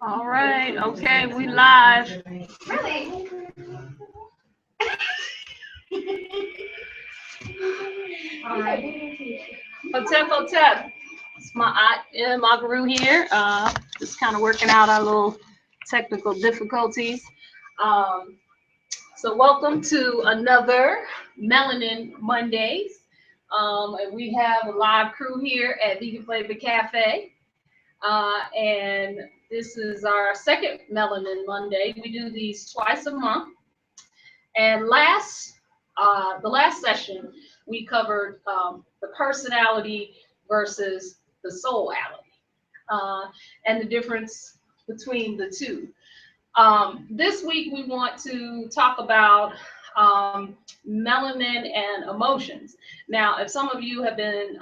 All right, okay, we live. Really? All right. Hotep. It's Maakheru here. Just kind of working out our little technical difficulties. So welcome to another Melanin Mondays. And we have a live crew here at Vegan Flava Cafe. And this is our second Melanin Monday. We do these twice a month. And the last session, we covered the personality versus the soulality, and the difference between the two. This week, we want to talk about melanin and emotions. Now, if some of you have been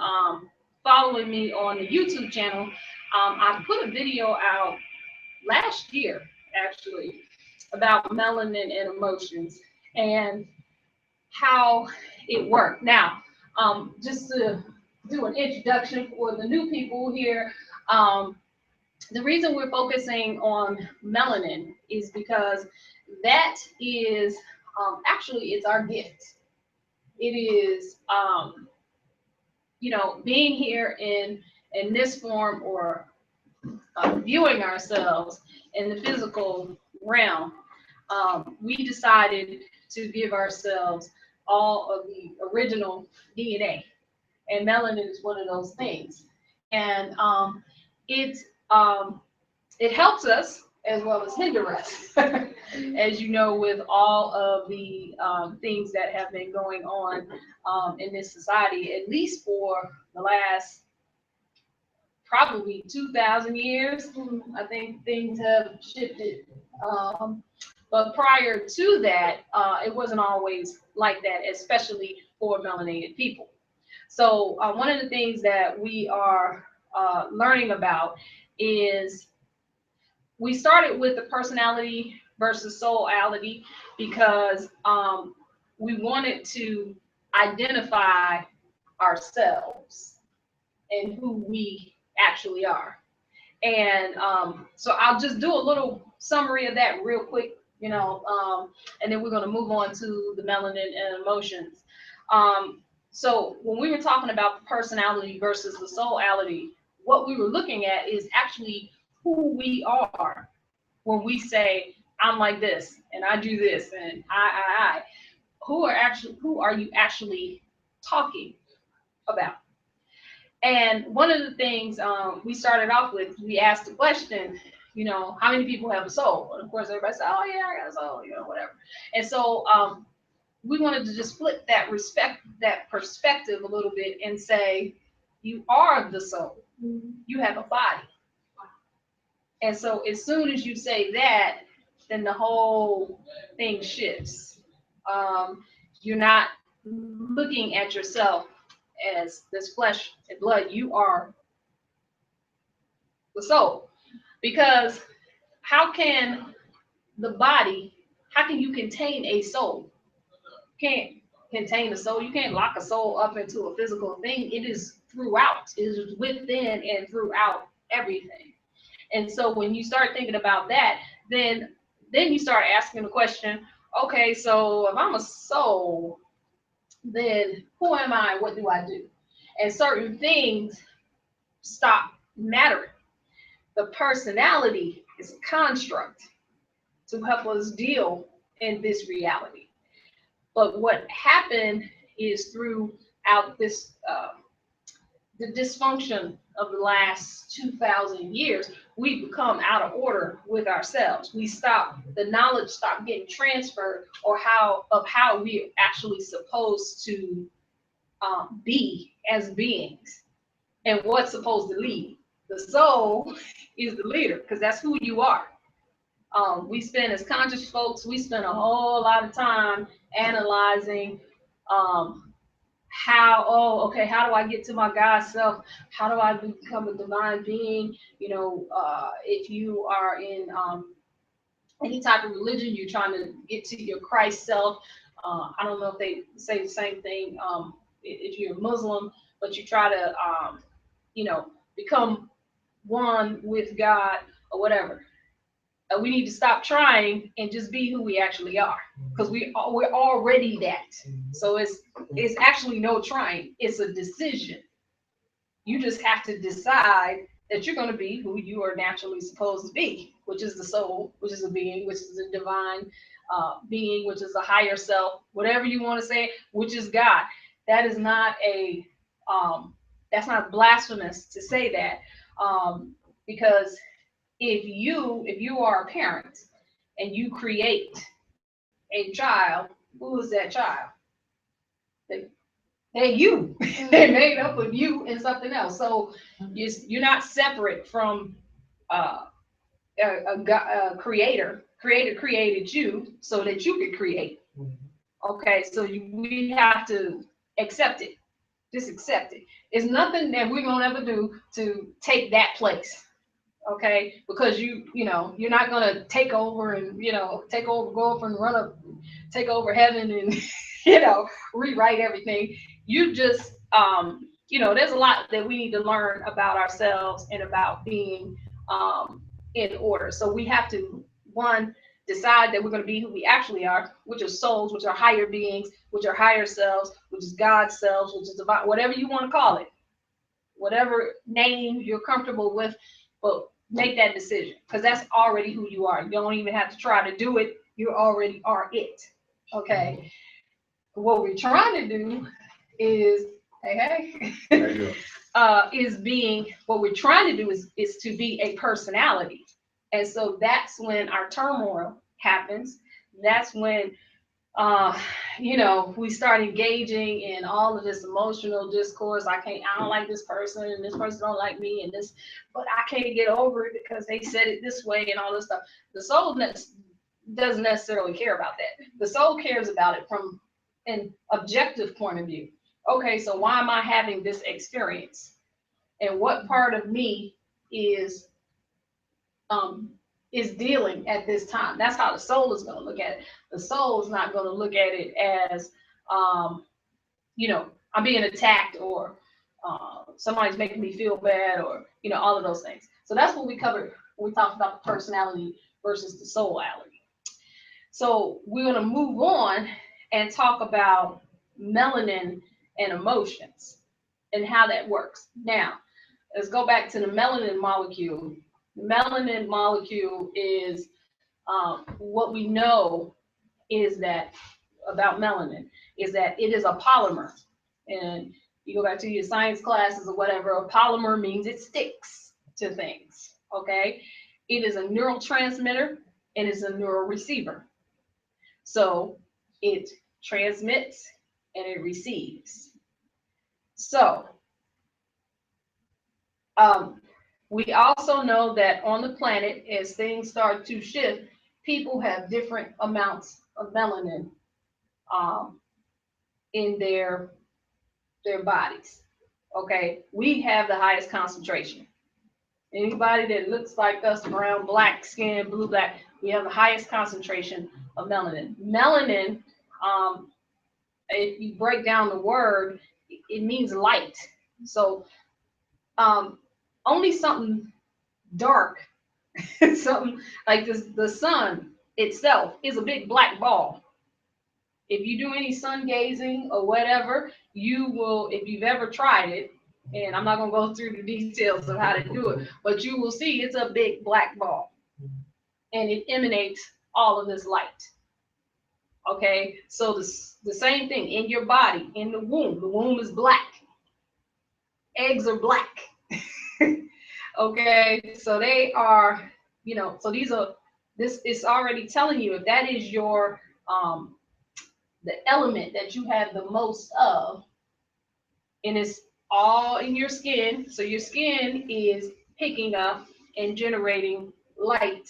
following me on the YouTube channel, I put a video out last year, actually, about melanin and emotions and how it worked. Now, just to do an introduction for the new people here, the reason we're focusing on melanin is because that is actually it's our gift. It is being here in this form or viewing ourselves in the physical realm. We decided to give ourselves all of the original DNA, and melanin is one of those things. And it helps us as well as hinder us, as you know, with all of the things that have been going on in this society, at least for the last probably 2,000 years. I think things have shifted. But prior to that, it wasn't always like that, especially for melanated people. So one of the things that we are learning about is we started with the personality versus soulality because we wanted to identify ourselves and who we actually are. And so I'll just do a little summary of that real quick, and then we're going to move on to the melanin and emotions. So when we were talking about the personality versus the soulality, what we were looking at is actually who we are when we say, I'm like this, and I do this, and I. Who are you actually talking about? And one of the things we started off with, we asked the question, how many people have a soul? And of course, everybody said, oh yeah, I got a soul, whatever. And so we wanted to just flip that perspective a little bit and say, you are the soul. You have a body. And so as soon as you say that, then the whole thing shifts. You're not looking at yourself as this flesh and blood. You are the soul. Because how can you contain a soul? You can't contain a soul. You can't lock a soul up into a physical thing. It is throughout. It is within and throughout everything. And so when you start thinking about that, then you start asking the question, okay, so if I'm a soul, then who am I? What do I do? And certain things stop mattering. The personality is a construct to help us deal in this reality. But what happened is throughout this the dysfunction of the last 2,000 years, we've become out of order with ourselves. The knowledge stopped getting transferred, or how we're actually supposed to be as beings, and what's supposed to lead. The soul is the leader, because that's who you are. We spend, as conscious folks, we spend a whole lot of time analyzing how do I get to my God self? How do I become a divine being? If you are in any type of religion, you're trying to get to your Christ self. I don't know if they say the same thing if you're a Muslim, but you try to become one with God or whatever. We need to stop trying and just be who we actually are, because we're already that. So it's actually no trying. It's a decision. You just have to decide that you're going to be who you are naturally supposed to be, which is the soul, which is a being, which is a divine being, which is a higher self, whatever you want to say, which is God. That is not that's not blasphemous to say that, because if you are a parent and you create a child, who is that child? They're you. They're made up of you and something else. So you're not separate from a creator. Creator created you so that you could create. Okay, so we have to accept it. Just accept it. It's nothing that we're gonna ever do to take that place. Okay, because you're not gonna take over and go up and run up, take over heaven and rewrite everything. You just there's a lot that we need to learn about ourselves and about being in order. So we have to, one, decide that we're going to be who we actually are, which are souls, which are higher beings, which are higher selves, which is God's selves, which is about whatever you want to call it, whatever name you're comfortable with, but make that decision, because that's already who you are. You don't even have to try to do it. You already are it. Okay. What we're trying to do is, what we're trying to do is to be a personality. And so that's when our turmoil happens. That's when we start engaging in all of this emotional discourse. I don't like this person, and this person don't like me, and this, but I can't get over it because they said it this way and all this stuff. The soul doesn't necessarily care about that. The soul cares about it from an objective point of view. Okay, so why am I having this experience? And what part of me is dealing at this time? That's how the soul is going to look at it. The soul is not going to look at it as, I'm being attacked, or somebody's making me feel bad, or, all of those things. So that's what we covered when we talked about the personality versus the soulality. So we're going to move on and talk about melanin and emotions and how that works. Now, let's go back to the melanin molecule. The melanin molecule is what we know is that about melanin is that it is a polymer. And you go back to your science classes or whatever, a polymer means it sticks to things. Okay. It is a neurotransmitter and it's a neural receiver. So it transmits and it receives. So we also know that on the planet, as things start to shift, people have different amounts of melanin in their bodies. Okay, we have the highest concentration. Anybody that looks like us, brown, black skin, blue, black, we have the highest concentration of melanin. Melanin, if you break down the word, it means light. So only something dark, something like this, the sun itself is a big black ball. If you do any sun gazing or whatever, you will, if you've ever tried it, and I'm not going to go through the details of how to do it, but you will see it's a big black ball and it emanates all of this light. Okay, so the same thing in your body, in the womb is black. Eggs are black. Okay, so they are, so this is already telling you if that is your, the element that you have the most of, and it's all in your skin. So your skin is picking up and generating light,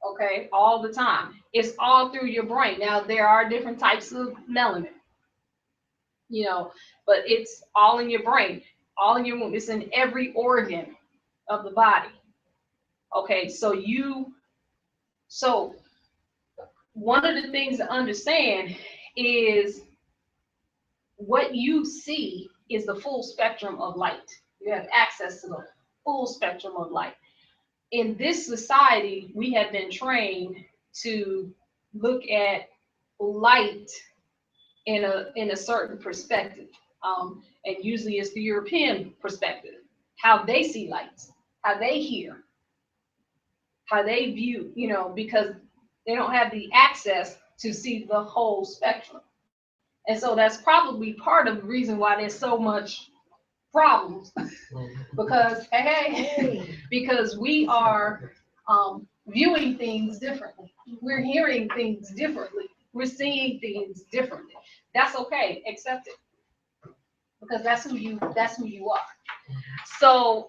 okay, all the time. It's all through your brain. Now, there are different types of melanin, but it's all in your brain, all in your womb. It's in every organ of the body. Okay, so one of the things to understand is what you see is the full spectrum of light. You have access to full spectrum of light. In this society, we have been trained to look at light in a certain perspective. And usually it's the European perspective, how they see light, how they hear, how they view, because they don't have the access to see the whole spectrum. And so that's probably part of the reason why there's so much problems because because we are viewing things differently. We're hearing things differently. We're seeing things differently. That's okay. Accept it because that's who you are. So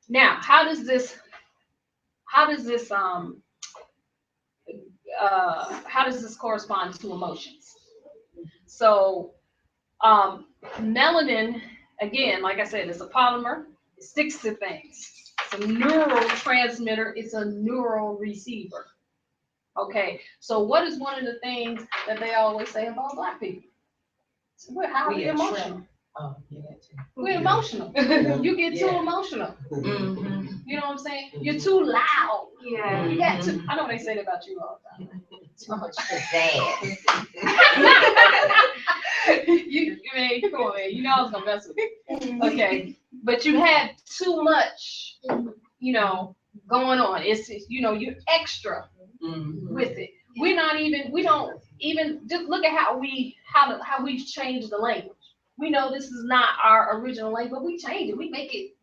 now how does this correspond to emotions? So melanin, again, like I said, it's a polymer. It sticks to things. It's a neurotransmitter. It's a neural receiver. Okay, so what is one of the things that they always say about Black people? We're highly emotional. Oh, yeah, too. We're emotional. You get too emotional. Mm-hmm. You know what I'm saying? You're too loud. Yeah. You got too. I know they say that about you all the time. Too much pizzazz. Come on, man. You know I was gonna mess with you. Okay, but you had too much, going on. It's you're extra with it. We don't even just look at how we've changed the language. We know this is not our original language, but we change it. We make it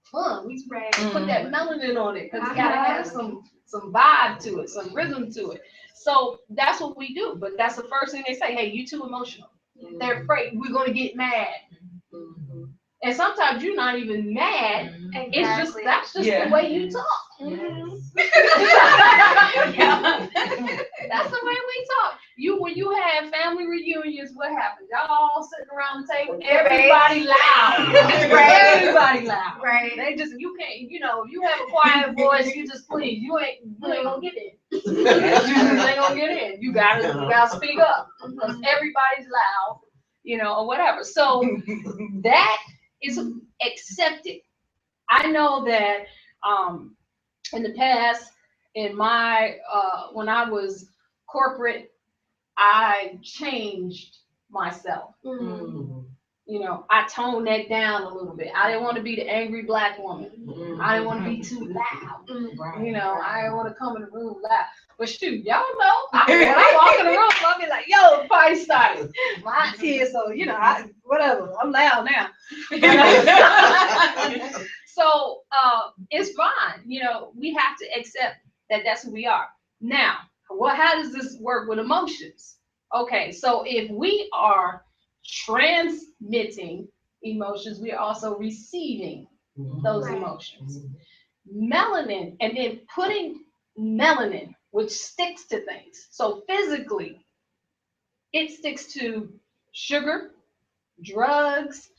fun. We put that melanin on it because we gotta have some vibe to it, some rhythm to it. So that's what we do. But that's the first thing they say. Hey, you too emotional. They're afraid we're gonna get mad. And sometimes you're not even mad. Exactly. It's that's just the way you talk. That's the way we talk. When you have family reunions, what happens? Y'all all sitting around the table, everybody loud. Everybody loud. Right. They just you can't, if you have a quiet voice, you just please. You ain't gonna get in. You just ain't gonna get in. You gotta speak up. Because everybody's loud, or whatever. So that is accepted. I know that in the past, in my when I was corporate, I changed myself. I toned that down a little bit. I didn't want to be the angry Black woman. I didn't want to be too loud. I didn't want to come in the room loud. But shoot, y'all know, when I walk in the room, I'll be like, yo, the party started. Mine's here, so, whatever. I'm loud now. So it's fine. We have to accept that that's who we are. Now, how does this work with emotions? Okay, so if we are transmitting emotions, we are also receiving those emotions. Melanin, and then putting melanin, which sticks to things. So physically, it sticks to sugar, drugs,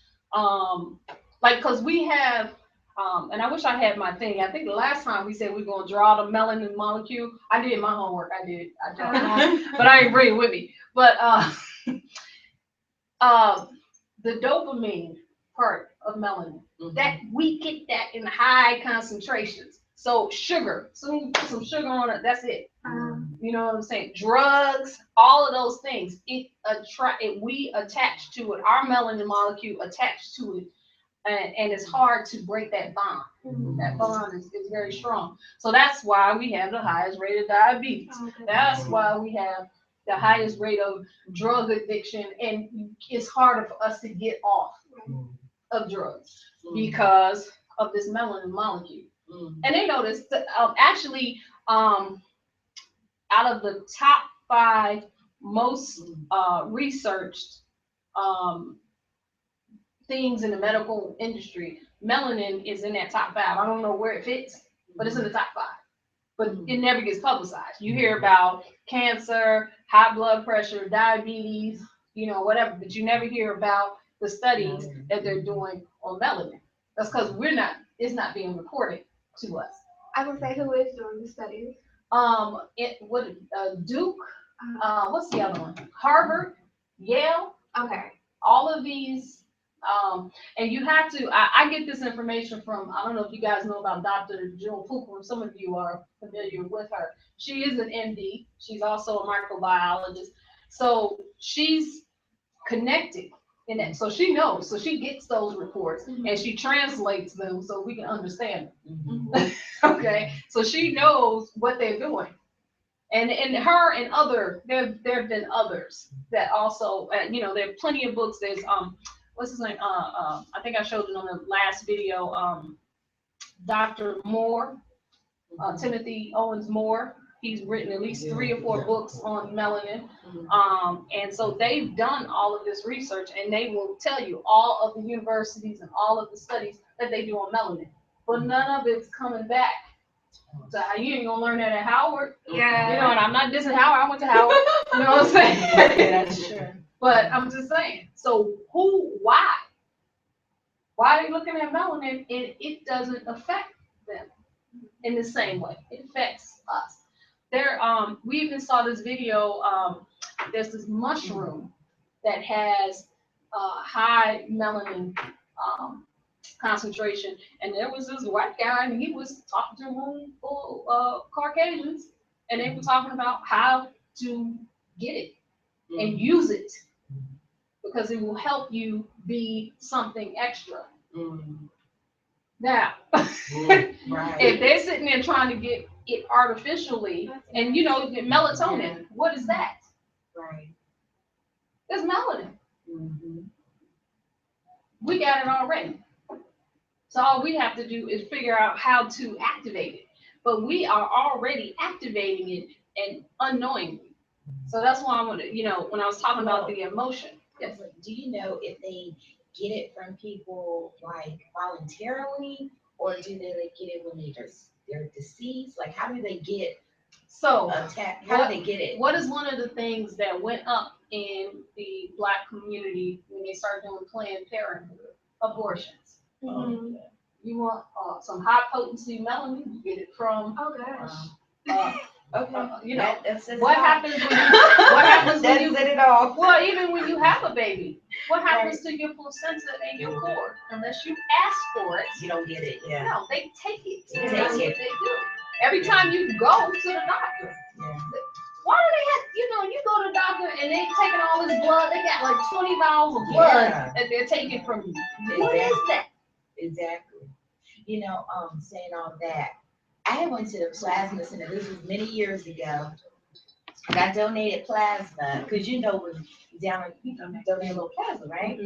because we have, and I wish I had my thing. I think the last time we said we're going to draw the melanin molecule. I did my homework. I draw it, but I didn't bring it with me. But the dopamine part of melanin, that we get that in high concentrations. So sugar, soon put some sugar on it, that's it. You know what I'm saying? Drugs, all of those things, we attach to it, our melanin molecule attached to it, and it's hard to break that bond. That bond is very strong. So that's why we have the highest rate of diabetes. That's why we have the highest rate of drug addiction, and it's harder for us to get off of drugs because of this melanin molecule. And they noticed that actually, out of the top 5 most researched things in the medical industry, melanin is in that top 5. I don't know where it fits, but it's in the top 5. But it never gets publicized. You hear about cancer, high blood pressure, diabetes, whatever, but you never hear about the studies that they're doing on melanin. That's because it's not being reported to us. I would say, who is doing the studies? Duke, what's the other one? Harvard, Yale. Okay. All of these And you have to, I get this information from, I don't know if you guys know about Dr. Jill Pooper. Some of you are familiar with her. She is an MD. She's also a microbiologist. So she's connected in that. So she knows. So she gets those reports and she translates them so we can understand them. Okay. So she knows what they're doing. And her and other, there have been others that also, you know, there are plenty of books. There's what's his name? I think I showed it on the last video. Dr. Moore, Timothy Owens Moore. He's written at least 3 or 4 books on melanin. And so they've done all of this research, and they will tell you all of the universities and all of the studies that they do on melanin. But none of it's coming back. So you ain't gonna learn that at Howard. Yeah. You know, and I'm not dissing Howard. I went to Howard. You know what I'm saying? Yeah, that's true. But I'm just saying. So why? Why are they looking at melanin and it doesn't affect them in the same way? It affects us. We even saw this video. There's this mushroom that has high melanin concentration, and there was this white guy, and he was talking to a room full of Caucasians, and they were talking about how to get it and use it because it will help you be something extra. Now, if they're sitting there trying to get it artificially, and you know, the melatonin, what is that? Right. It's melanin. We got it already. So all we have to do is figure out how to activate it. But we are already activating it and unknowingly. So that's why I'm gonna, you know, when I was talking about the emotion. Yes. Do you know if they get it from people like voluntarily, or do they like get it when they're deceased? Like, how do they get attacked? How do they get it? What is one of the things that went up in the Black community when they started doing Planned Parenthood? Abortions. You want some high potency melanin? You get it from. Oh gosh. You know, that's what happens when you set it off. Well, even when you have a baby, what happens to your placenta and your cord? Unless you ask for it, You don't get it. Yeah. no, they take it. They That's take what it. they do. Every time you go to the doctor, why do they have? You know, you go to the doctor and they taking all this blood. They got like 20 vials of blood that they're taking from you. What is that? Exactly. You know, saying all that, I went to the plasma center. This was many years ago. I donated plasma because you know when you donate a little plasma, right?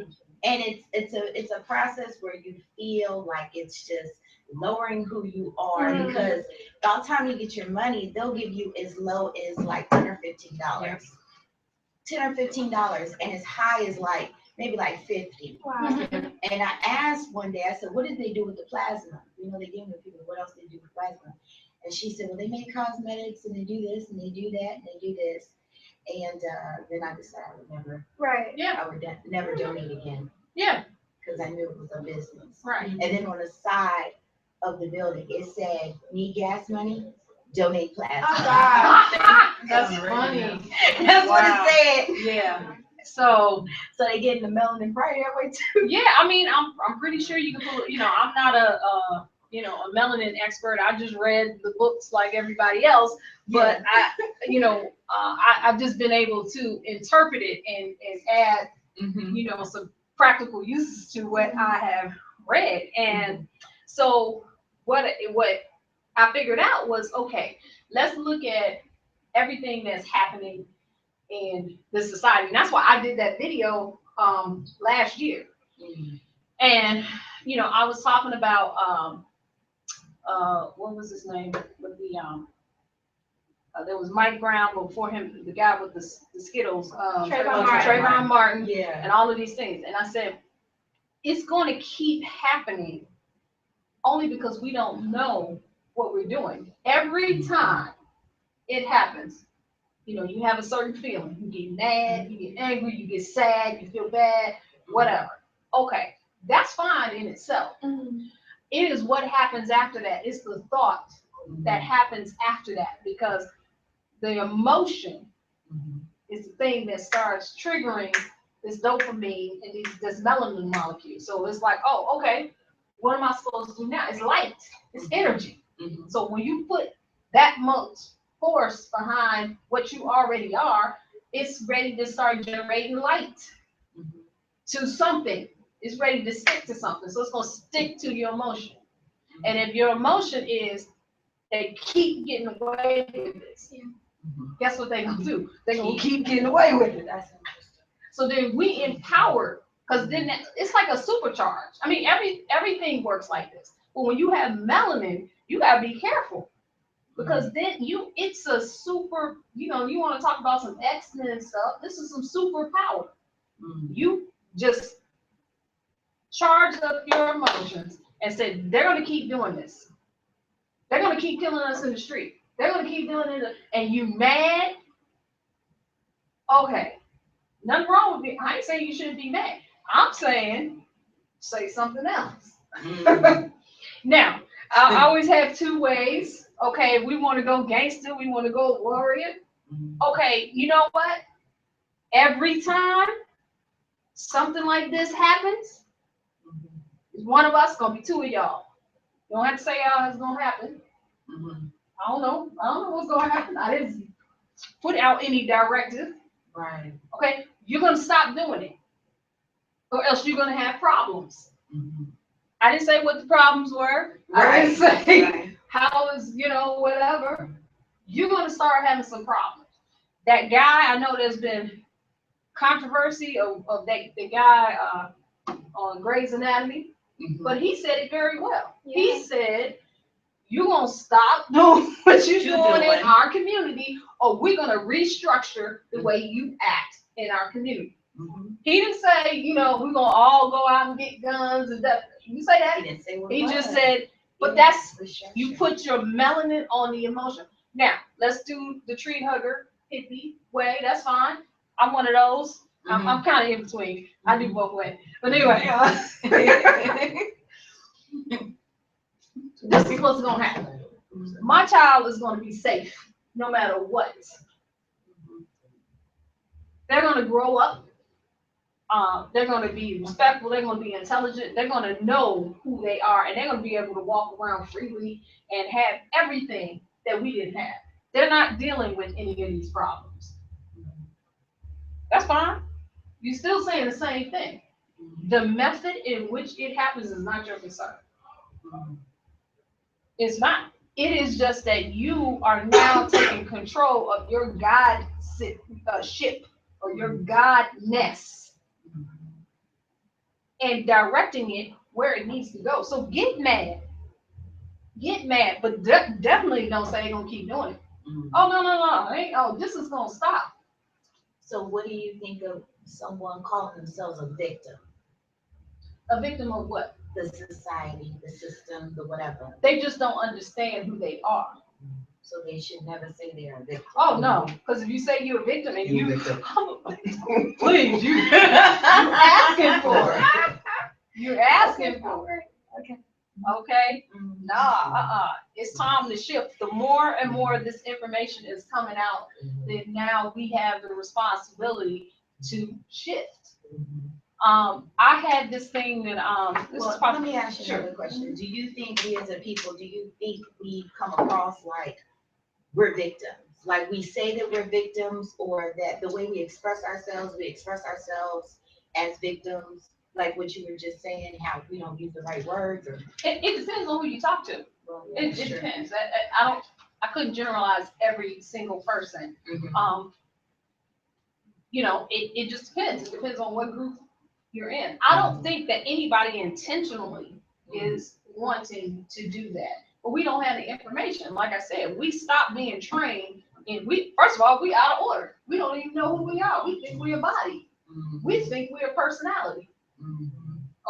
And it's a process where you feel like it's just lowering who you are because by the time you get your money, they'll give you as low as like $10 or $15. $10 or $15, and as high as like maybe like 50. Wow. And I asked one day, I said, what did they do with the plasma? You know, they gave me people, what else they do with plasma? And she said, well, they make cosmetics and they do this and they do that and they do this. And then I decided I would never, I would never donate again. Yeah. Because I knew it was a business. Right. And then on the side of the building, it said, need gas money? Donate plasma. Oh gosh. That's funny. That's what it said. Yeah. So they getting the melanin right that way too. Yeah, I mean, I'm pretty sure you can pull. You know, I'm not a a melanin expert. I just read the books like everybody else, but I've just been able to interpret it and add some practical uses to what I have read. And so what I figured out was, okay, let's look at everything that's happening in the society. And that's why I did that video last year. And I was talking about what was his name with the there was Mike Brown, but before him the guy with the Skittles, Trayvon Martin, and all of these things. And I said it's going to keep happening only because we don't know what we're doing. Every time it happens, you have a certain feeling. You get mad, you get angry, you get sad, you feel bad, whatever. Okay, that's fine in itself. It is what happens after that. It's the thought that happens after that, because the emotion is the thing that starts triggering this dopamine and this melanin molecule. So it's like, oh, okay, what am I supposed to do now? It's light, it's energy. So when you put that much force behind what you already are, it's ready to start generating light to something. It's ready to stick to something. So it's going to stick to your emotion. And if your emotion is they keep getting away with this, guess what they're going to do? They're going to keep getting away with it. That's interesting. So then we empower, because then it's like a supercharge. I mean, everything works like this. But when you have melanin, you got to be careful. Because then it's a super, you want to talk about some X-Men and stuff. This is some superpower. You just charge up your emotions and said, they're going to keep doing this. They're going to keep killing us in the street. They're going to keep doing it. And you mad? Okay. Nothing wrong with it. I ain't saying you shouldn't be mad. I'm saying say something else. Now, I always have two ways. Okay, we want to go gangster. We want to go warrior. Okay, you know what? Every time something like this happens, one of us gonna be two of y'all. You don't have to say how it's gonna happen. I don't know what's gonna happen. I didn't put out any directive. Right. Okay, you're gonna stop doing it, or else you're gonna have problems. I didn't say what the problems were. I didn't say how is whatever. You're gonna start having some problems. That guy, I know there's been controversy of the guy on Grey's Anatomy, but he said it very well. He said, you're going to stop doing what you're doing in our community, or we're going to restructure the way you act in our community. He didn't say, we're going to all go out and get guns and that. He didn't say that. He didn't say what He it just was. said, but that's, you put your melanin on the emotion. Now, let's do the tree hugger hippie way. That's fine. I'm one of those. I'm kind of in between. I do both ways. But anyway, this is what's going to happen. My child is going to be safe no matter what. They're going to grow up. They're going to be respectful. They're going to be intelligent. They're going to know who they are, and they're going to be able to walk around freely and have everything that we didn't have. They're not dealing with any of these problems. That's fine. You're still saying the same thing. The method in which it happens is not your concern. It's not. It is just that you are now taking control of your God ship or your God-ness and directing it where it needs to go. So get mad, but definitely don't say they're gonna keep doing it. Oh no, this is gonna stop. So what do you think of someone calling themselves a victim? A victim of what? The society, the system, the whatever. They just don't understand who they are. So they should never say they're a victim. Oh no, because if you say you're a victim and You're a victim. please, you're asking for it. You're asking for it. Okay? It's time to shift. The more and more this information is coming out, then now we have the responsibility to shift. I had this thing that let me ask you another question. Do you think we as a people, do you think we come across like we're victims? Like we say that we're victims, or that the way we express ourselves as victims, like what you were just saying, how we don't use the right words, or it depends on who you talk to. Well, It depends. I couldn't generalize every single person. It just depends. It depends on what group you're in. I don't think that anybody intentionally is wanting to do that, but we don't have the information. Like I said, we stopped being trained, and first of all, we out of order. We don't even know who we are. We think we're a body. We think we're a personality.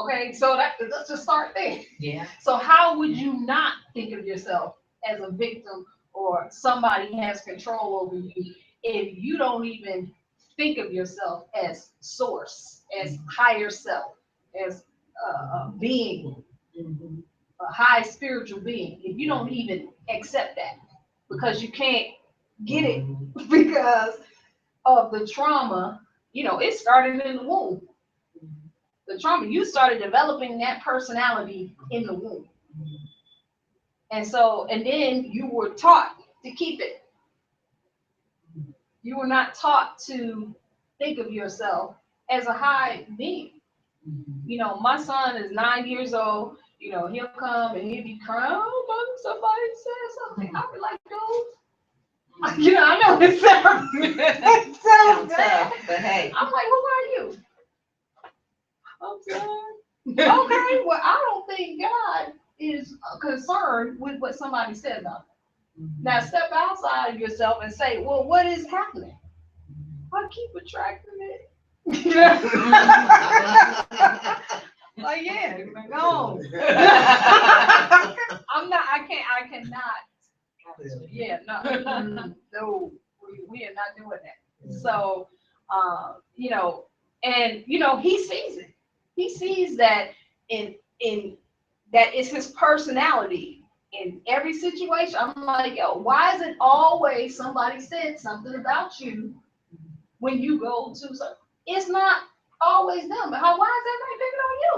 Okay, so let's just start there. Yeah. So how would you not think of yourself as a victim or somebody has control over you if you don't even think of yourself as source, as higher self, as a being, a high spiritual being? If you don't even accept that because you can't get it because of the trauma it started in the womb. The trauma, you started developing that personality in the womb. And then you were taught to keep it. You were not taught to think of yourself as a high being. My son is 9 years old. He'll come and he'll be crying, oh, mother, somebody said something. I'll be like, dude. I know it sounds bad. But hey. I'm like, who are you? Okay, well, I don't think God is concerned with what somebody said about it. Now step outside of yourself and say, well, what is happening? I keep attracting it. Like, yeah, no. I cannot. Yeah, no, we are not doing that. So, he sees it. He sees that in that it's his personality in every situation. I'm like, yo, why is it always somebody said something about you when you go to something? It's not always them. Why is everybody picking on you?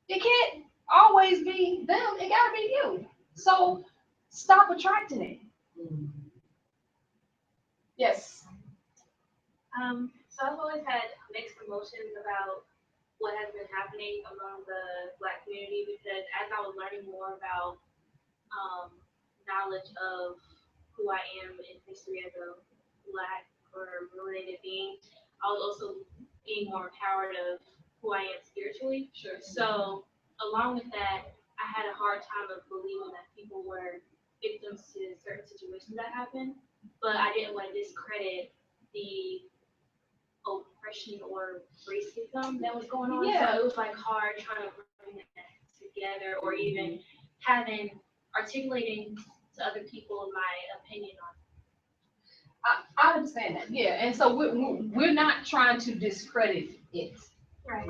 It can't always be them. It gotta be you. So stop attracting it. Yes. So I've always had mixed emotions about what has been happening among the Black community, because as I was learning more about knowledge of who I am in history as a Black or melanated being, I was also being more empowered of who I am spiritually. Sure. So along with that, I had a hard time of believing that people were victims to certain situations that happened, but I didn't want to discredit the oppression or racism that was going on. Yeah. So it was like hard trying to bring that together, or even articulating to other people my opinion on it. I understand that. Yeah, and so we're not trying to discredit it. Right.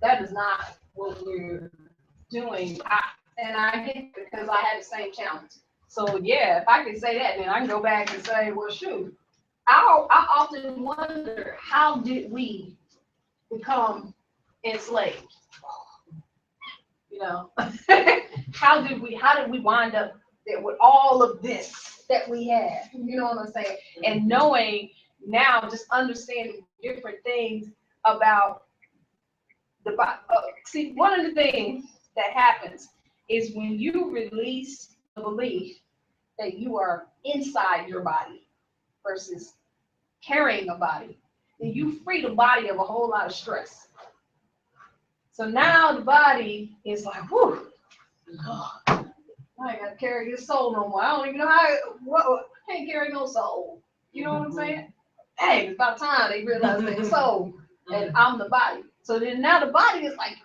That is not what we're doing. I get it because I had the same challenge. So yeah, if I can say that, then I can go back and say, well, shoot. I often wonder, how did we become enslaved? How did we wind up there with all of this that we have? You know what I'm saying? And knowing now, just understanding different things about the body. See, one of the things that happens is when you release the belief that you are inside your body versus carrying a body, then you free the body of a whole lot of stress. So now the body is like, whew, oh, I ain't got to carry this soul no more. I don't even know I can't carry no soul. You know what I'm saying? Hey, it's about time they realize they're soul and I'm the body. So then now the body is like,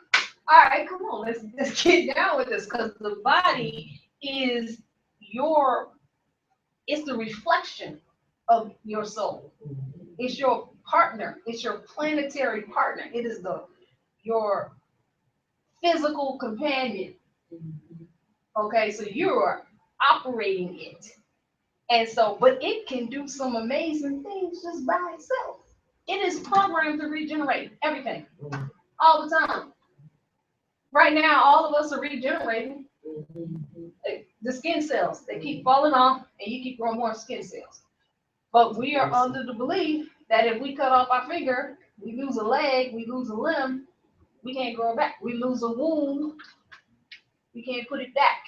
all right, come on, let's get down with this, because the body is it's the reflection of your soul. It's your partner. It's your planetary partner. It is your physical companion. Okay, so you are operating it. And so, but it can do some amazing things just by itself. It is programmed to regenerate everything all the time. Right now, all of us are regenerating. The skin cells, they keep falling off, and you keep growing more skin cells. But we are under the belief that if we cut off our finger, we lose a leg, we lose a limb, we can't grow back. We lose a womb, we can't put it back.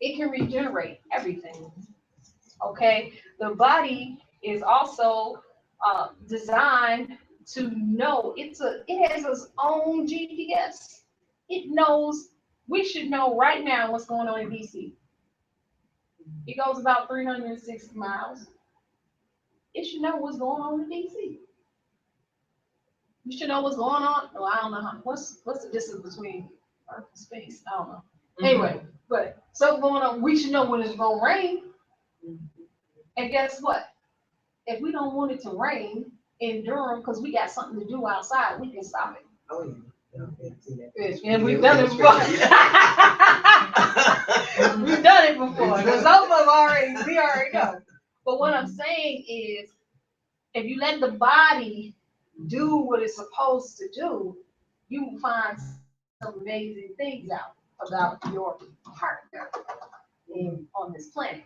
It can regenerate everything. Okay, the body is also designed to know. It has its own GPS. It knows. We should know right now what's going on in DC. It goes about 360 miles. It should know what's going on in DC. You should know what's going on. Oh, I don't know what's the distance between Earth and space. I don't know. Anyway, but something going on. We should know when it's gonna rain. And guess what? If we don't want it to rain in Durham because we got something to do outside, we can stop it. Oh yeah. And we've done it before. We've done it before. Some of us we already know. But what I'm saying is, if you let the body do what it's supposed to do, you will find some amazing things out about your partner on this planet.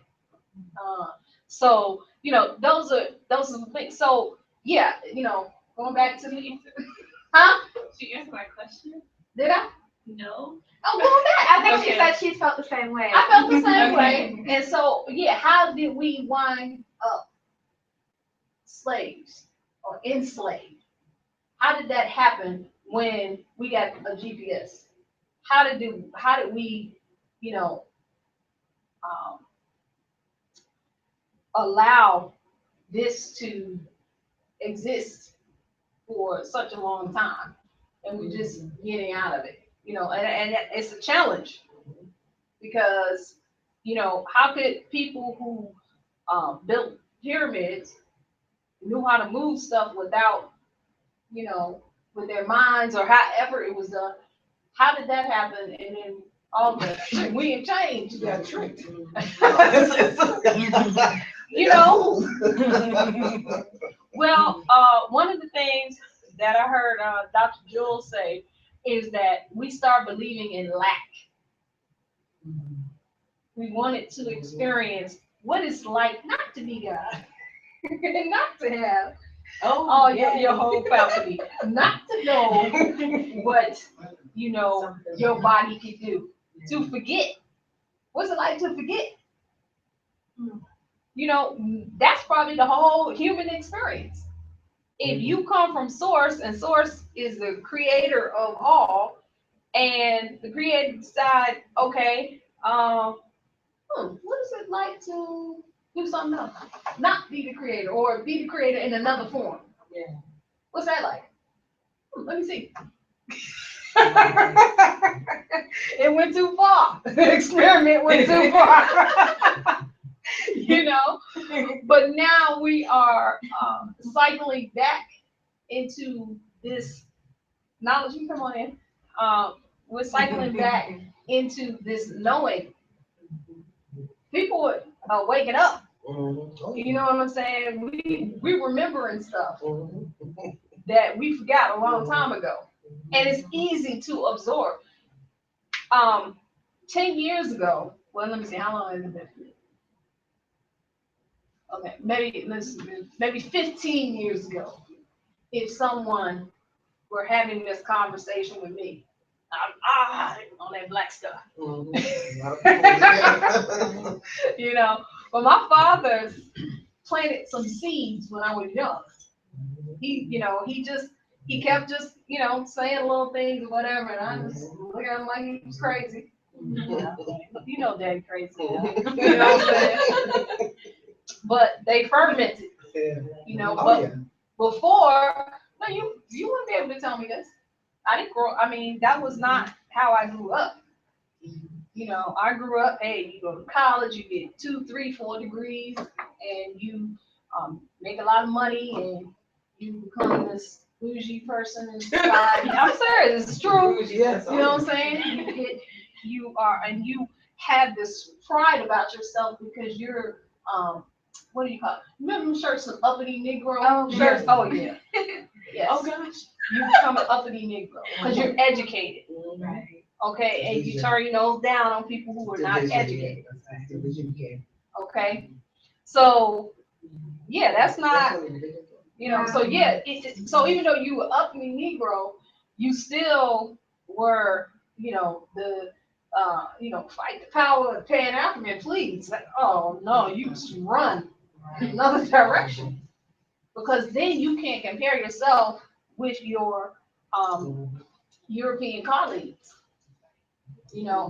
So, those are the things. So, yeah, going back to the, huh? Did you answer my question? Did I? No. Oh, going back. I think Okay. she said she felt the same way. I felt the same Okay. way. And so, yeah, how did we wind up slaves or enslaved? How did that happen when we got a GPS? How did we, um, allow this to exist for such a long time, and we're just getting out of it, and it's a challenge because, how could people who built pyramids knew how to move stuff without, with their minds or however it was done? How did that happen? And then all the we ain't changed. You got tricked. Well, one of the things that I heard Dr. Jules say is that we start believing in lack. We wanted to experience what it's like not to be God, and not to have your whole faculty, not to know what your body can do, to forget. What's it like to forget? That's probably the whole human experience. If you come from Source, and Source is the creator of all, and the creator decide, okay, what is it like to do something else? Not be the creator, or be the creator in another form. Yeah. What's that like? Let me see. It went too far. The experiment went too far. But now we are cycling back into this knowledge. You come on in. We're cycling back into this knowing. People are waking up. You know what I'm saying? We remembering stuff that we forgot a long time ago, and it's easy to absorb. 10 years ago. Well, let me see. How long has it been? Okay, maybe 15 years ago, if someone were having this conversation with me, on that black stuff. But my father planted some seeds when I was young. He kept just, saying little things or whatever, and I just look at him like he was crazy. Daddy crazy. What I'm saying? But they fermented, before, no, you wouldn't be able to tell me this. I didn't that was not how I grew up. I grew up, hey, you go to college, you get 2, 3, 4 degrees, and you make a lot of money, and you become this bougie person in society. I'm serious, it's true. Yes. You know what I'm saying? You have this pride about yourself because you're, what do you call it? Remember them shirts, an uppity Negro shirts? Yeah. Oh, yeah. Yes. Oh gosh. You become an uppity Negro because you're educated. Right. Okay, and you turn your nose down on people who are not educated. Okay, so yeah, that's not, so yeah, so even though you were uppity Negro, you still were, the fight the power of Pan African, please. Like, oh no, you just run another direction, because then you can't compare yourself with your European colleagues.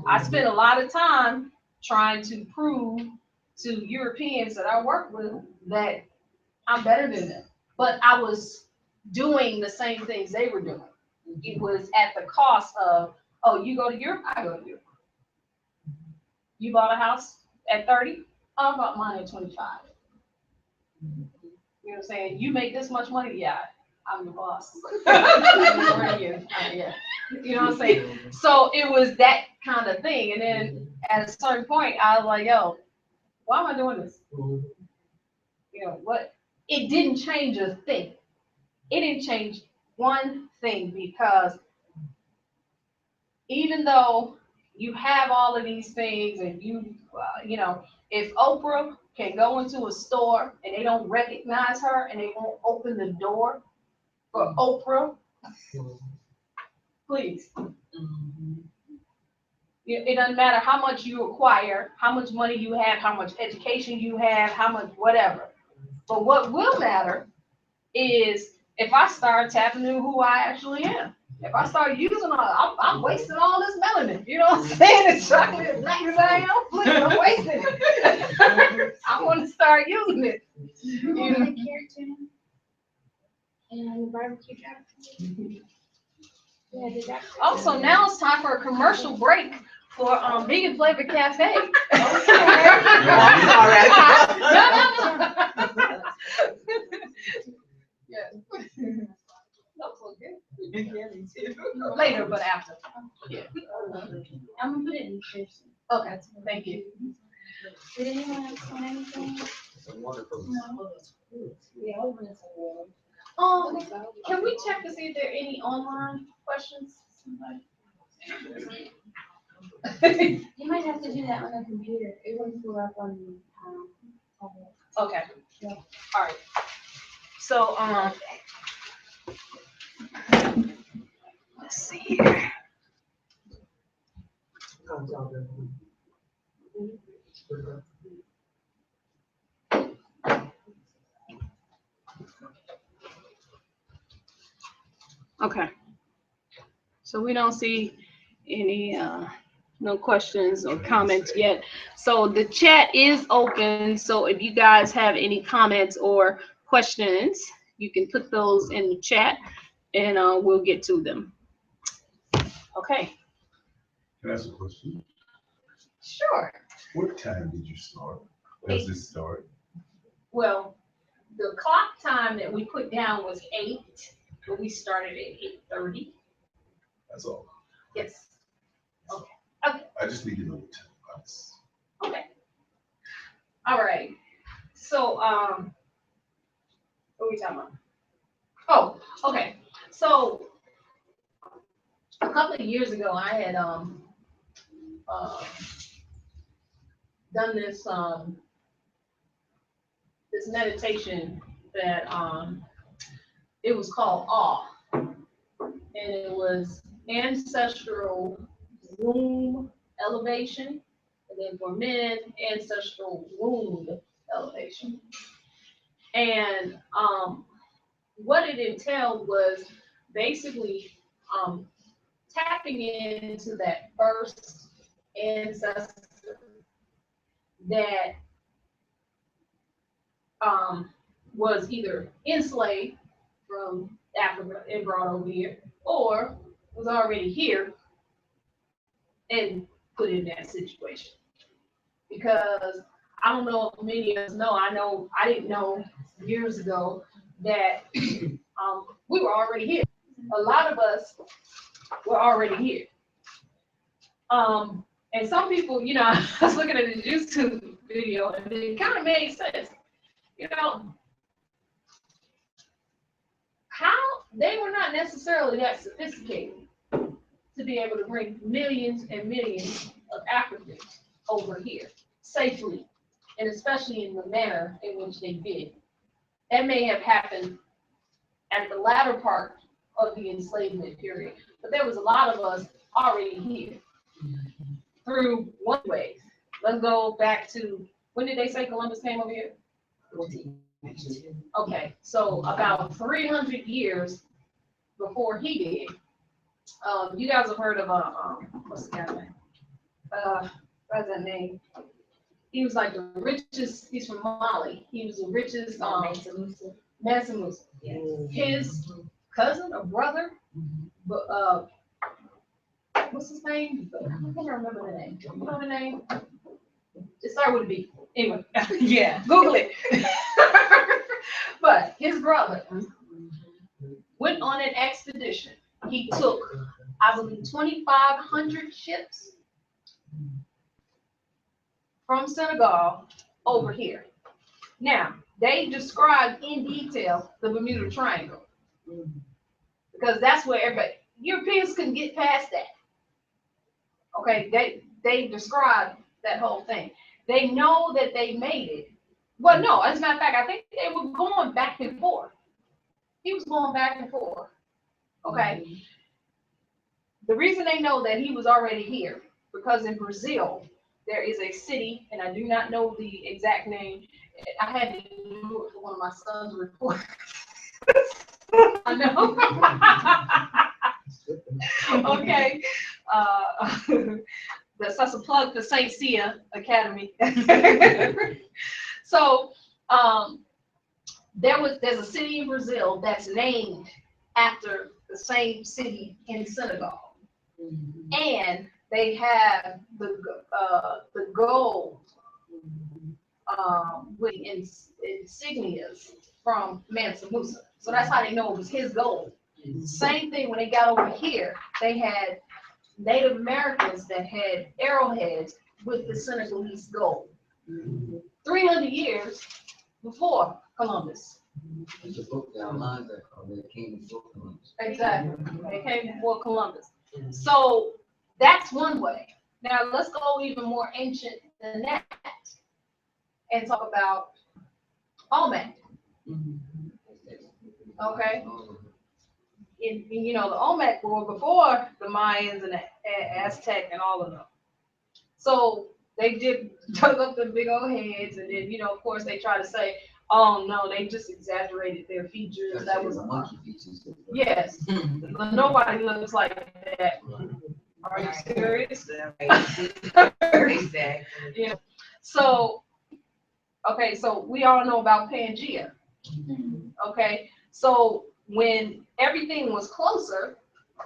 I spent a lot of time trying to prove to Europeans that I work with that I'm better than them. But I was doing the same things they were doing. It was at the cost of, oh, you go to Europe, I go to Europe. You bought a house at 30, I bought mine at 25. You know what I'm saying? You make this much money, yeah, I'm the boss. Yeah. You know what I'm saying? So it was that kind of thing. And then at a certain point, I was like, yo, why am I doing this? What it didn't change a thing. It didn't change one thing, because even though you have all of these things and you know, if Oprah can go into a store and they don't recognize her and they won't open the door for Oprah, please. It doesn't matter how much you acquire, how much money you have, how much education you have, how much whatever. But what will matter is if I start tapping into who I actually am. If I start using I'm wasting all this melanin. You know what I'm saying? It's chocolate as black as I am. Please, I'm wasting it. I want to start using it. You know? The carrot tuna and barbecue chocolate. Yeah, did that. Also, now it's time for a commercial break for Vegan Flava Cafe. Yes. Later, but after. Yeah. I'm gonna put it in person. Okay, thank you. Did anyone else want anything? No. Can we check to see if there are any online questions? You might have to do that on the computer. It wouldn't pull up on tablet. Okay. Yeah. All right. So, let's see here. Okay. So we don't see any no questions or comments yet. So the chat is open. So if you guys have any comments or questions, you can put those in the chat and we'll get to them. Okay. Can I ask a question? Sure. What time did you start? Does it start? Well, the clock time that we put down was 8, but we started at 8:30. That's all. Yes. I just need to know the time. Okay. All right. So, what are we talking about? Oh, okay. So, a couple of years ago, I had done this this meditation that it was called Awe, and it was ancestral womb elevation, and then for men, ancestral wound elevation. And what it entailed was basically tapping into that first ancestor that was either enslaved from Africa and brought over here, or was already here and put in that situation. Because I don't know if many of us know, I didn't know years ago that we were already here. A lot of us were already here. And some people, you know, I was looking at this YouTube video and it kind of made sense. You know, how they were not necessarily that sophisticated to be able to bring millions and millions of Africans over here safely, and especially in the manner in which they did. That may have happened at the latter part of the enslavement period, but there was a lot of us already here through one way. Let's go back to, when did they say Columbus came over here? Okay, so about 300 years before he did. You guys have heard of what's the guy's name? What's that name? He was like the richest. He's from Mali. He was the richest. Mansa Musa. Yes. His cousin or brother, but what's his name? I can't remember the name. You know the name? It started with a B. Anyway, yeah, Google it. But his brother went on an expedition. He took, I believe, 2,500 ships from Senegal over here. Now, they describe in detail the Bermuda Triangle because that's where everybody, Europeans couldn't get past that. Okay, they described that whole thing. They know that they made it. Well, no, as a matter of fact, I think they were going back and forth. He was going back and forth. Okay. The reason they know that he was already here, because in Brazil, there is a city, and I do not know the exact name. I had to do it for one of my son's reports. I know. Okay. That's a plug for St. Cia Academy. So there's a city in Brazil that's named after the same city in Senegal, and they have the gold with insignias from Mansa Musa. So that's how they know it was his gold. Same thing when they got over here, they had Native Americans that had arrowheads with the Senegalese gold. 300 years before Columbus. There's a book down line that they came before Columbus. Exactly. They came before Columbus. So that's one way. Now let's go even more ancient than that and talk about Olmec. Okay. You know, the Olmec were before the Mayans and the Aztec and all of them. So they dug up the big old heads, and then, you know, of course, they try to say, oh no, they just exaggerated their features. That was monkey features. yes. Nobody looks like that. Are you serious? Exactly. You know, so okay, so we all know about Pangea. Okay, so when everything was closer,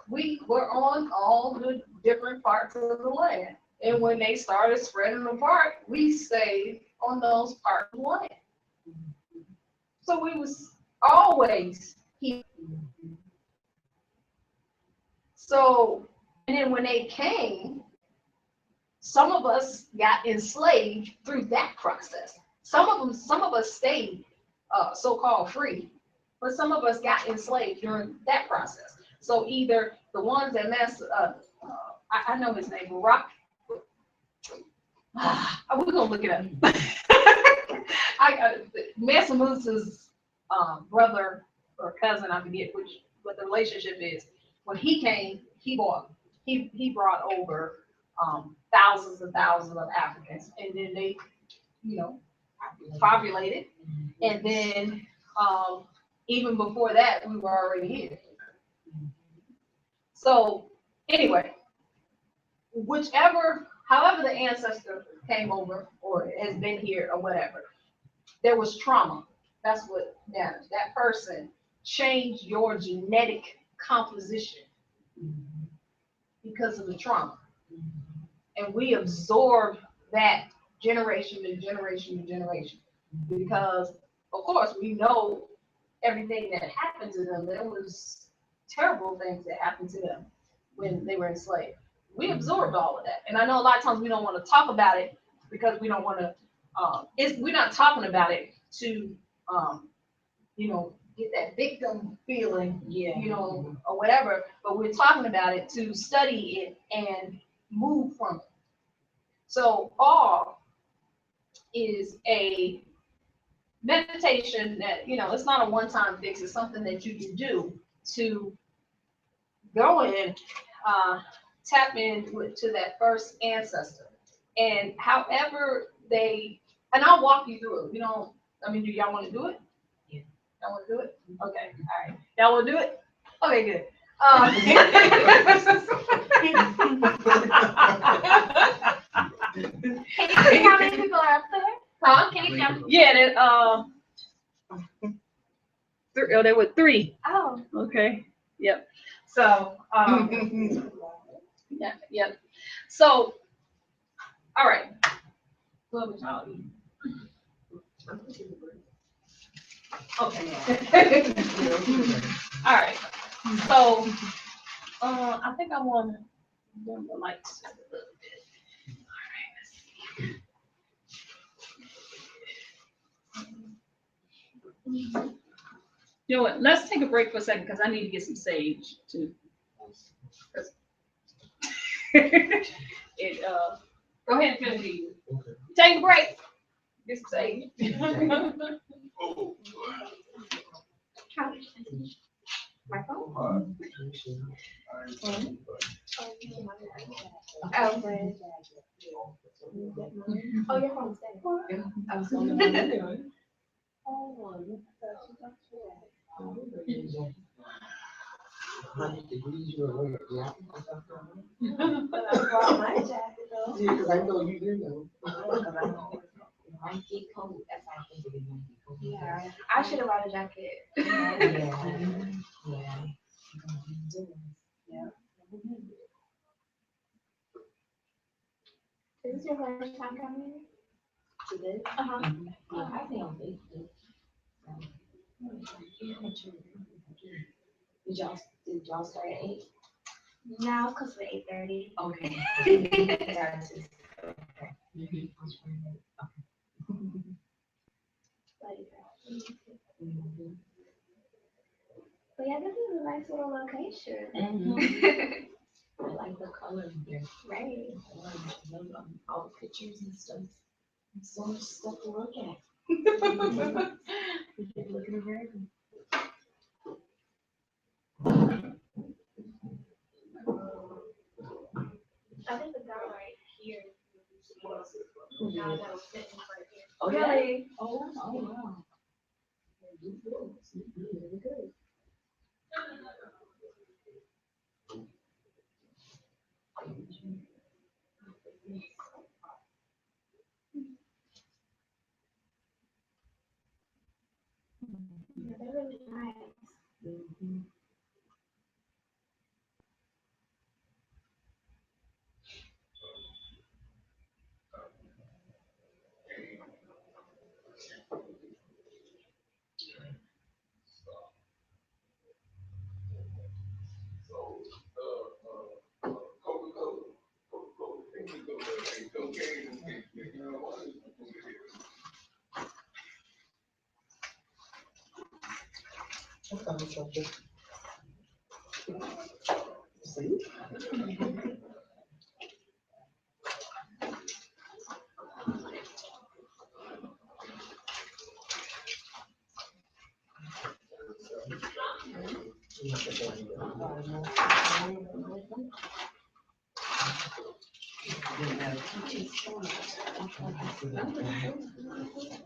we were on all the different parts of the land. And when they started spreading apart, we stayed on those parts of the land. So we was always here. So, and then when they came, some of us got enslaved through that process. Some of us stayed so-called free, but some of us got enslaved during that process. So either the ones that I know his name, Rock. We're gonna look it up. Mansa Musa's brother or cousin, I forget what the relationship is. When he came, he brought over thousands and thousands of Africans, and then they, you know, populated, and then even before that, we were already here. So anyway, however the ancestor came over or has been here or whatever, there was trauma. That's what matters. That person changed your genetic composition because of the trauma. And we absorb that generation to generation to generation. Because, of course, we know everything that happened to them. There was terrible things that happened to them when they were enslaved. We absorbed all of that. And I know a lot of times we don't want to talk about it because we don't want to, we're not talking about it to, you know, get that victim feeling, you know, or whatever, but we're talking about it to study it and move from it. So awe is a meditation that, you know, it's not a one-time fix. It's something that you can do to go in, tap into that first ancestor. And however and I'll walk you through it. You know, I mean, do y'all want to do it? Yeah. Y'all want to do it? Okay, all right. Y'all want to do it? Okay, good. Can you see how many people are up there? Huh? Can you count? Yeah, there were 3. Oh. Okay. Yep. So, yeah, yep. So, all right. What was y'all eating? Okay. All right. So, I think I want to dim the lights a little bit. All right. Let's see. You know what? Let's take a break for a second because I need to get some sage too. It go ahead and finish eating. Take a break. Get some sage. My phone? Oh, Oh, your phone's dead. I was on the $100 you away, yeah. But I brought my jacket though. Yeah, 'cause I know you do know. It might get cold. That's how I think it might get cold. Yeah, I should have brought a jacket. Yeah. Is this your first time coming? Today? Uh-huh. Yeah, I think on Facebook. Did y'all start at 8? Now it's close to 8:30. Okay. But yeah, this is a nice little location. I like the color in here. Right. All the pictures and stuff. So much stuff to look at. We keep looking at everything. I think the guy right here. The guy that was sitting right here. Oh, Really? Oh, wow. Really good. Yeah, they're really nice. See?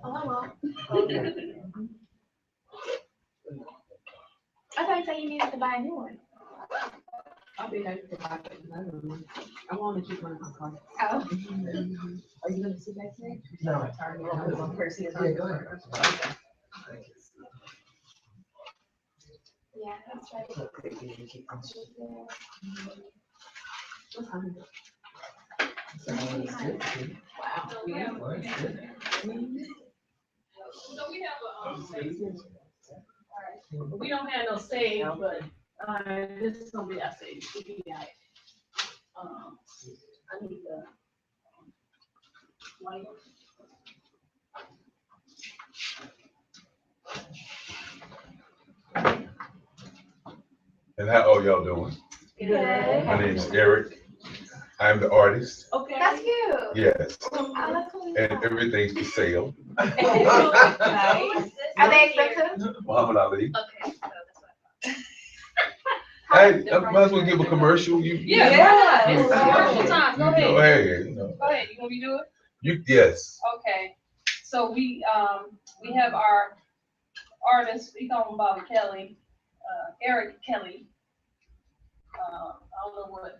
Oh, I thought you said you needed to buy a new one. I'll be happy to buy it. I want to keep one in my car. Oh. Are you gonna sit back there? No. Sorry, I was on person. Yeah, go ahead. Yeah, that's right. What time is it? Wow. So we have we don't have no sage, but this is gonna be our sage. We can get it. I need the white. And how are y'all doing? Good. My name is Eric. I'm the artist. Okay. That's cute. Yes. Oh, that's really And nice. everything's for sale. Nice. Are they expensive? Muhammad Ali. Okay. Hey, I might as well give a commercial. Yeah. You Commercial time. Go go ahead. ahead. You know. Go ahead. You want me to do it? Yes. Okay. So we have our artist. We call him Bobby Kelly, Eric Kelly. I don't know what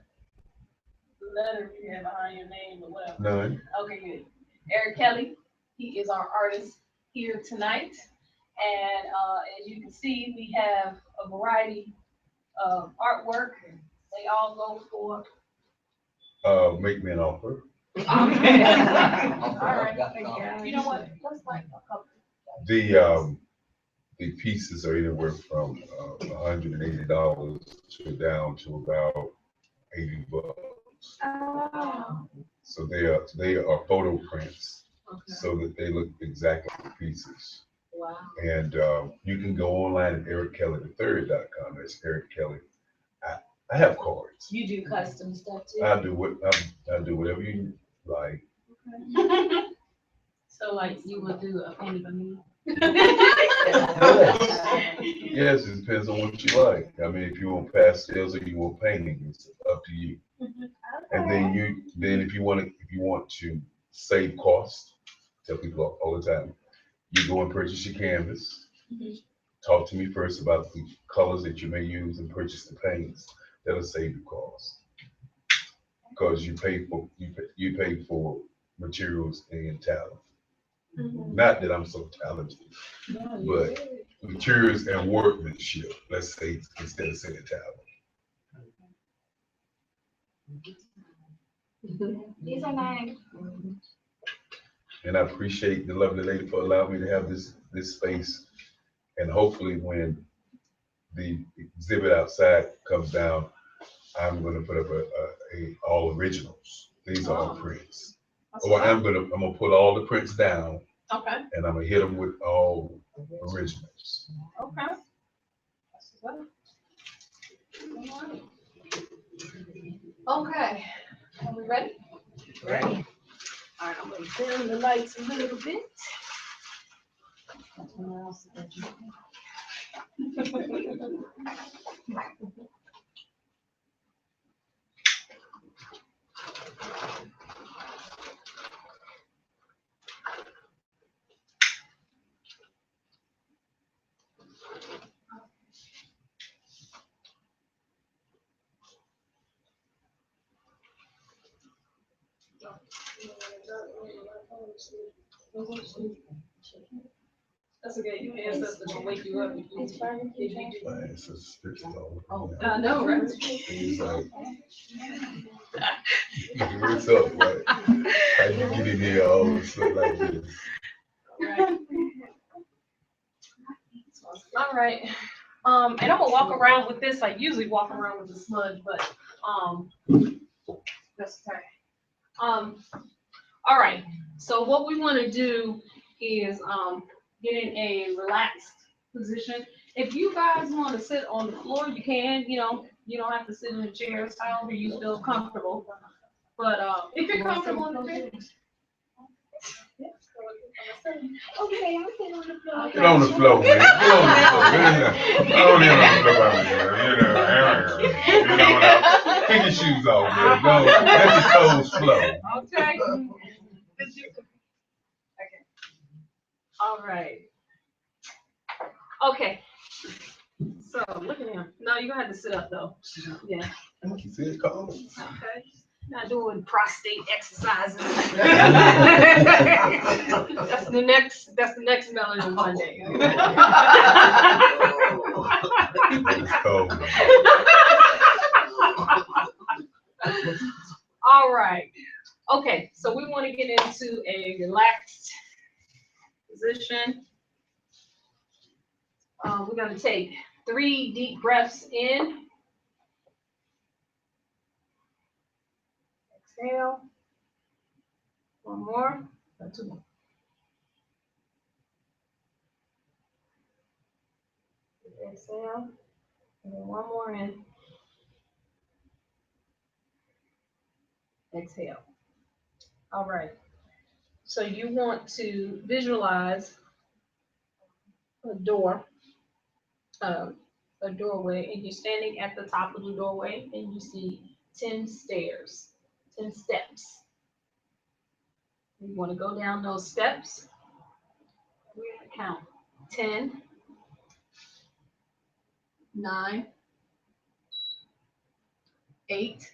letter you have behind your name, but whatever. None. Okay, good. Eric Kelly, he is our artist here tonight. And as you can see, we have a variety of artwork. They all go for. Make me an offer. Okay. All right. You know what? Let's like a couple. The pieces are anywhere from $180 to down to about $80. Oh. So they are photo prints, so that they look exactly like the pieces. wow. And you can go online at erickelly3rd.com. That's Eric Kelly. I have cards. You do custom stuff too? I do whatever you like. So like you would do a painting for me? Yes, it depends on what you like. I mean, if you want pastels or you want painting, it's up to you. And then if you want to save cost, tell people all the time, you go and purchase your canvas. Talk to me first about the colors that you may use and purchase the paints. That'll save you cost. Because you pay for materials and talent. Not that I'm so talented, but materials and workmanship. Let's say instead of saying talent. These are nice. And I appreciate the lovely lady for allowing me to have this space. And hopefully when the exhibit outside comes down, I'm going to put up a all originals. These are all prints. Or I'm gonna put all the prints down. Okay. And I'm gonna hit them with all originals. Okay. Okay. Are we ready? Ready. All right, I'm gonna dim the lights a little bit. That's okay. Your ancestors will wake you up if you do. My ancestors fixed it all. I know, right? It's like, what's up, right? How you get in here all of a sudden like this? Right. All right. And I'm gonna walk around with this. I usually walk around with the smudge, but that's okay. All right. So what we want to do is get in a relaxed position. If you guys want to sit on the floor, you can. You know, you don't have to sit in the chairs. However you feel comfortable. But if you're comfortable in the bed. Okay, I'm sitting on the floor. Get on the floor, man. Get on the floor. I don't even on the floor by myself. You know, take your shoes off, man. No, let your toes flow. Okay. All right. Okay. So look at him. No, you're gonna have to sit up though. Yeah. You see it, Carl? Okay. Not doing prostate exercises. That's the next Melanin Monday. It's cold. All right. Okay, so we want to get into a relaxed position. We're going to take 3 deep breaths in. Exhale. 1 more. 2 more. Exhale. And then 1 more in. Exhale. All right. So you want to visualize a door, a doorway, and you're standing at the top of the doorway, and you see 10 stairs, 10 steps. You want to go down those steps. We're going to count 10, 9, 8,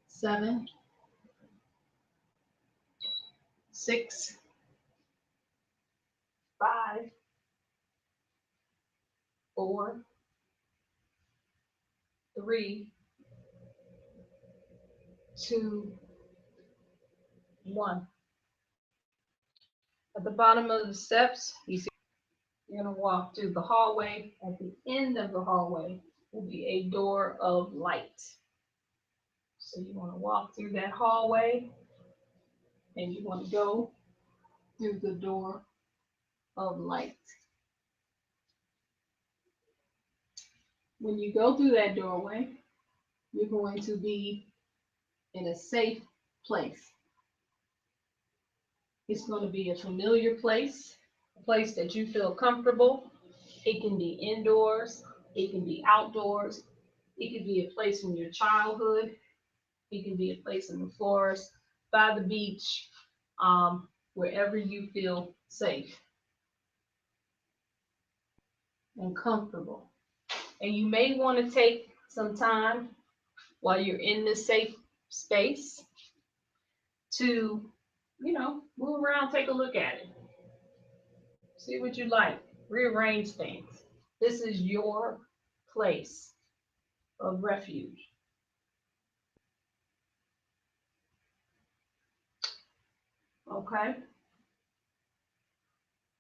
7, 6, 5, 4, 3, 2, 1. At the bottom of the steps, you see you're going to walk through the hallway. At the end of the hallway will be a door of light. So you want to walk through that hallway, and you want to go through the door of light. When you go through that doorway, you're going to be in a safe place. It's going to be a familiar place, a place that you feel comfortable. It can be indoors, it can be outdoors, it could be a place in your childhood, it can be a place in the forest, by the beach, wherever you feel safe and comfortable. And you may want to take some time while you're in this safe space to, move around, take a look at it. See what you like, rearrange things. This is your place of refuge. Okay.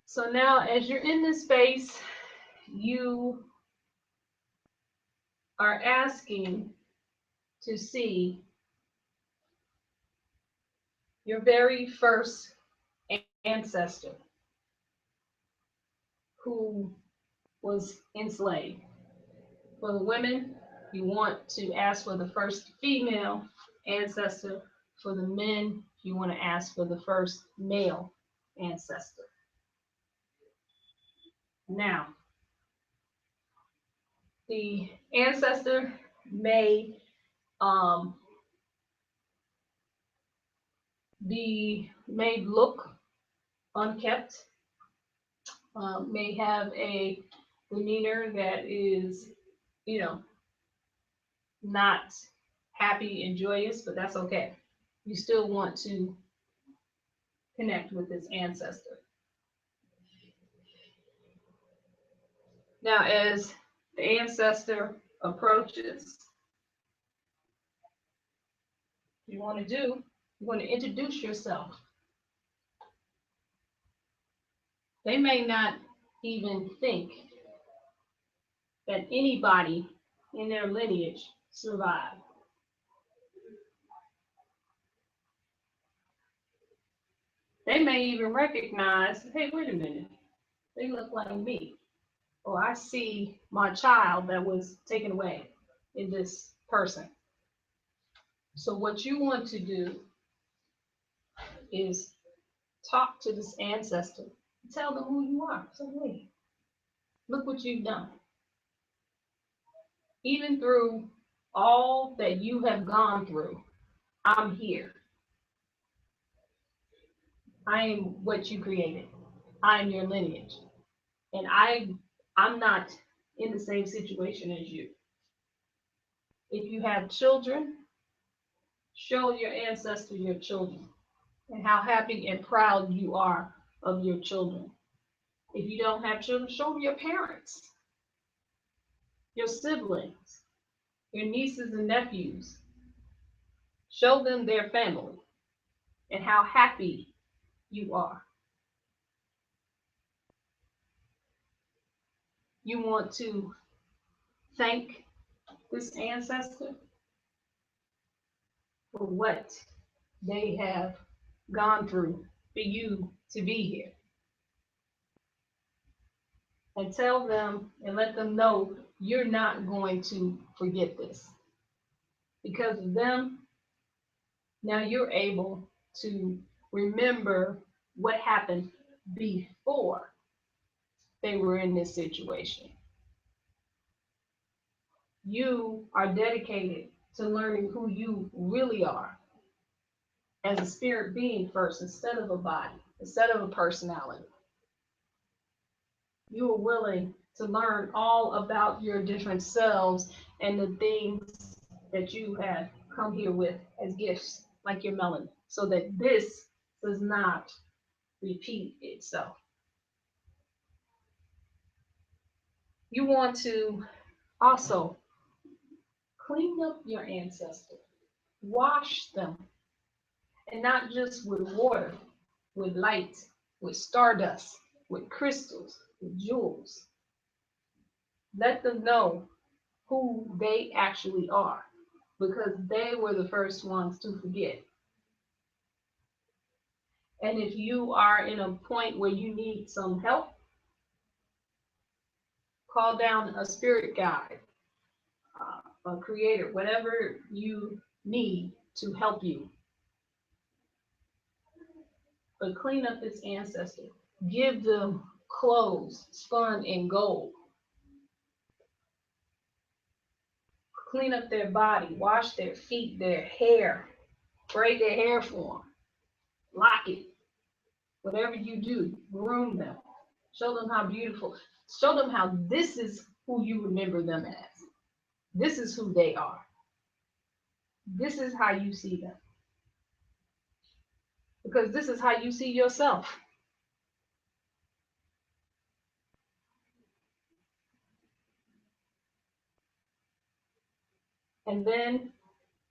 So now as you're in this space, you are asking to see your very first ancestor who was enslaved. For the women, you want to ask for the first female ancestor. For the men, you want to ask for the first male ancestor. Now, the ancestor may may look unkept, may have a demeanor that is, not happy and joyous, but that's okay. You still want to connect with this ancestor. Now, as the ancestor approaches, you want to introduce yourself. They may not even think that anybody in their lineage survived. They may even recognize, hey, wait a minute, they look like me. Or I see my child that was taken away in this person. So what you want to do is talk to this ancestor, tell them who you are. So hey, look what you've done. Even through all that you have gone through, I'm here. I am what you created. I am your lineage. And I'm not in the same situation as you. If you have children, show your ancestor your children and how happy and proud you are of your children. If you don't have children, show them your parents, your siblings, your nieces and nephews. Show them their family and how happy you are. You want to thank this ancestor for what they have gone through for you to be here. And tell them and let them know you're not going to forget this. Because of them, now you're able to remember what happened before they were in this situation. You are dedicated to learning who you really are as a spirit being first, instead of a body, instead of a personality. You are willing to learn all about your different selves and the things that you have come here with as gifts, like your melanin, so that this does not repeat itself. You want to also clean up your ancestors, wash them, and not just with water, with light, with stardust, with crystals, with jewels. Let them know who they actually are, because they were the first ones to forget. And if you are in a point where you need some help, call down a spirit guide, a creator, whatever you need to help you. But clean up this ancestor. Give them clothes spun in gold. Clean up their body. Wash their feet, their hair. Braid their hair for them. Lock it. Whatever you do, groom them. Show them how beautiful. Show them how this is who you remember them as. This is who they are. This is how you see them. Because this is how you see yourself. And then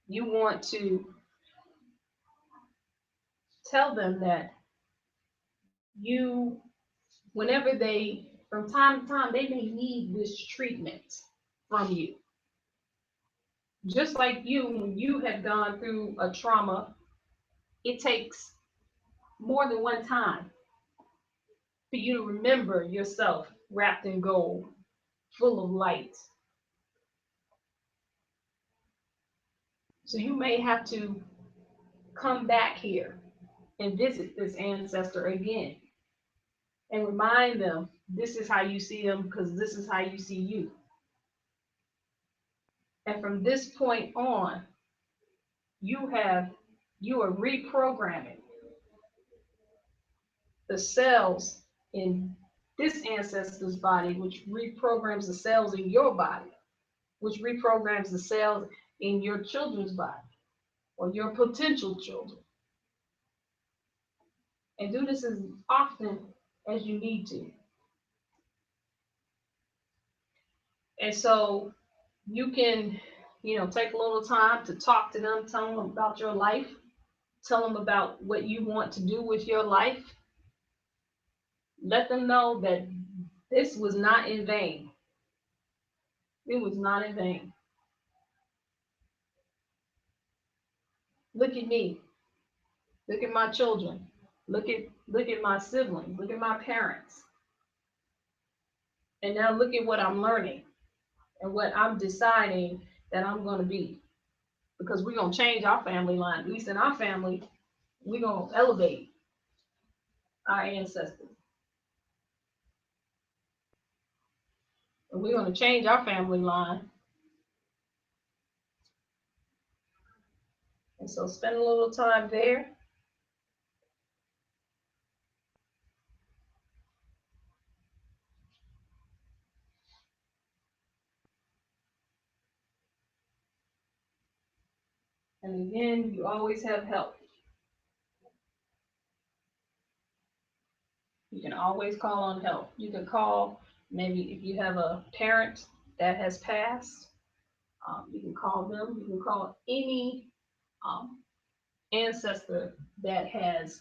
you want to tell them that you, whenever they, from time to time, they may need this treatment from you. Just like you, when you have gone through a trauma, it takes more than one time for you to remember yourself wrapped in gold, full of light. So you may have to come back here and visit this ancestor again and remind them this is how you see them because this is how you see you. And from this point on, you are reprogramming the cells in this ancestor's body, which reprograms the cells in your body, which reprograms the cells in your children's body or your potential children. And do this as often as you need to. And so you can, take a little time to talk to them, tell them about your life, tell them about what you want to do with your life. Let them know that this was not in vain. It was not in vain. Look at me. Look at my children. Look at my siblings. Look at my parents. And now look at what I'm learning and what I'm deciding that I'm going to be. Because we're going to change our family line. At least in our family, we're going to elevate our ancestors. And we're going to change our family line. And so spend a little time there. And again, you always have help. You can always call on help. You can call, maybe if you have a parent that has passed, you can call them. You can call any ancestor that has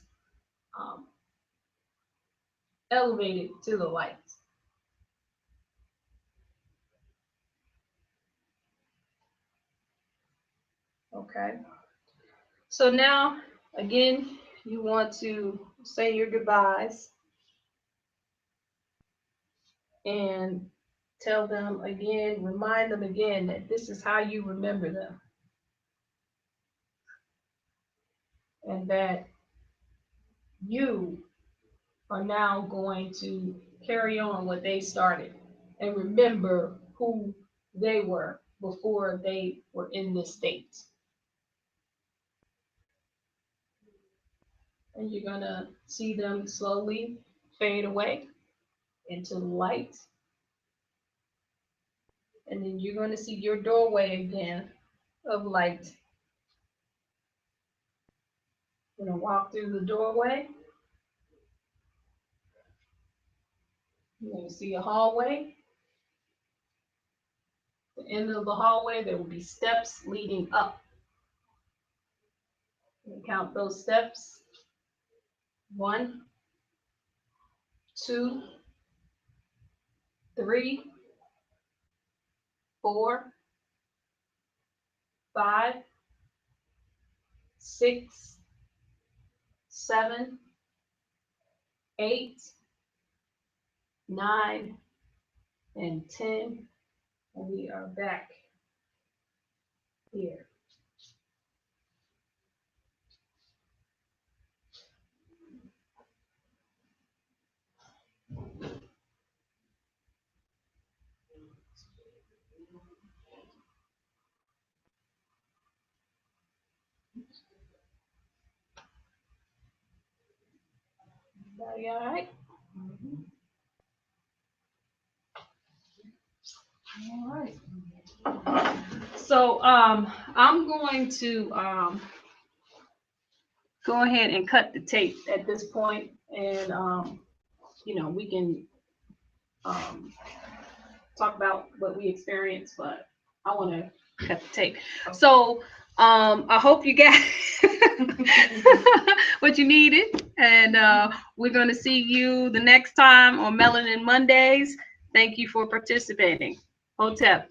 elevated to the light. Okay. So now, again, you want to say your goodbyes and tell them again, remind them again that this is how you remember them. And that you are now going to carry on what they started and remember who they were before they were in this state. And you're going to see them slowly fade away into the light. And then you're going to see your doorway again of light. You're going to walk through the doorway. You're going to see a hallway. At the end of the hallway, there will be steps leading up. You count those steps. 1, 2, 3, 4, 5, 6, 7, 8, 9, and 10. And we are back here. Everybody all right? All right. So I'm going to go ahead and cut the tape at this point, and you know, we can talk about what we experienced, but I want to cut the tape. So I hope you got what you needed, and we're going to see you the next time on Melanin Mondays. Thank you for participating. Hotep.